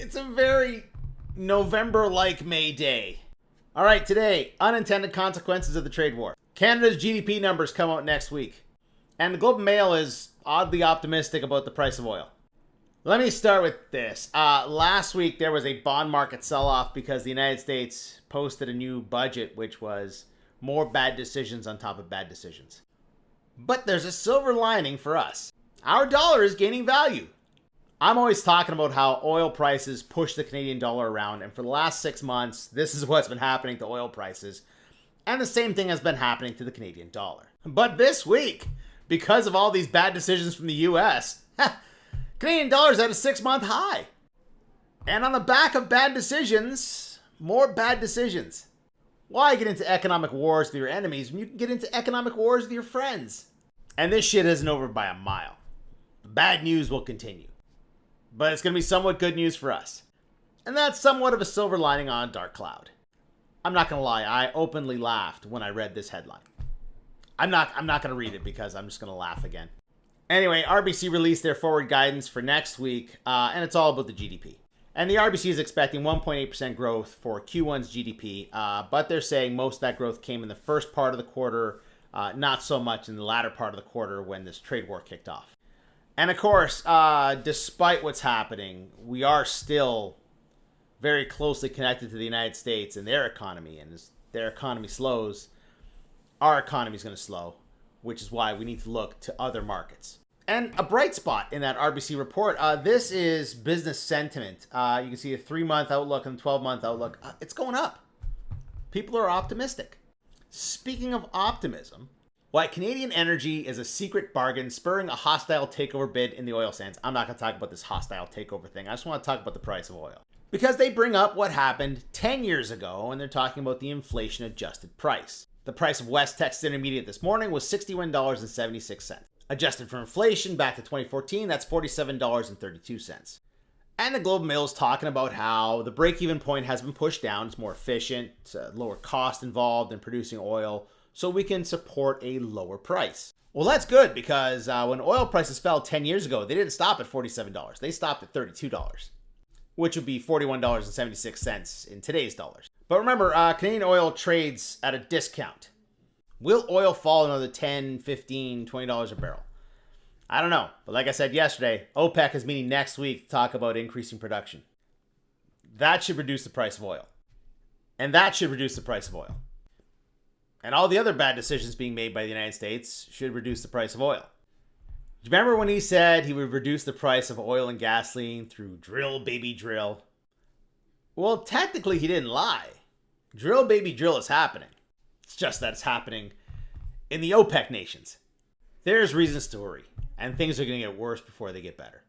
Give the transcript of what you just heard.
It's a very November-like May Day. All right, today, unintended consequences of the trade war. Canada's GDP numbers come out next week. And the Globe and Mail is oddly optimistic about the price of oil. Let me start with this. Last week, there was a bond market sell-off because the United States posted a new budget, which was more bad decisions on top of bad decisions. But there's a silver lining for us. Our dollar is gaining value. I'm always talking about how oil prices push the Canadian dollar around, and for the last 6 months, this is what's been happening to oil prices. And the same thing has been happening to the Canadian dollar. But this week, because of all these bad decisions from the US, Canadian dollar's at a 6-month high. And on the back of bad decisions, more bad decisions. Why get into economic wars with your enemies when you can get into economic wars with your friends? And this shit isn't over by a mile. The bad news will continue. But it's going to be somewhat good news for us. And that's somewhat of a silver lining on a dark cloud. I'm not going to lie, I openly laughed when I read this headline. I'm not going to read it because I'm just going to laugh again. Anyway, RBC released their forward guidance for next week, and it's all about the GDP. And the RBC is expecting 1.8% growth for Q1's GDP, but they're saying most of that growth came in the first part of the quarter, not so much in the latter part of the quarter when this trade war kicked off. And of course, despite what's happening, we are still very closely connected to the United States and their economy. And as their economy slows, our economy is going to slow, which is why we need to look to other markets. And a bright spot in that RBC report, this is business sentiment. You can see a 3-month outlook and 12-month outlook. It's going up. People are optimistic. Speaking of optimism, why Canadian Energy is a secret bargain spurring a hostile takeover bid in the oil sands. I'm not going to talk about this hostile takeover thing. I just want to talk about the price of oil. Because they bring up what happened 10 years ago, and they're talking about the inflation-adjusted price. The price of West Texas Intermediate this morning was $61.76. Adjusted for inflation back to 2014, that's $47.32. And the Globe and Mail is talking about how the break-even point has been pushed down. It's more efficient, it's a lower cost involved in producing oil, so we can support a lower price. Well, that's good because when oil prices fell 10 years ago, they didn't stop at $47. They stopped at $32, which would be $41.76 in today's dollars. But remember, Canadian oil trades at a discount. Will oil fall another $10, $15, $20 a barrel? I don't know. But like I said yesterday, OPEC is meeting next week to talk about increasing production. That should reduce the price of oil. And that should reduce the price of oil. And all the other bad decisions being made by the United States should reduce the price of oil. Do you remember when he said he would reduce the price of oil and gasoline through drill, baby, drill? Well, technically he didn't lie. Drill, baby, drill is happening. It's just that it's happening in the OPEC nations. There's reasons to worry, and things are going to get worse before they get better.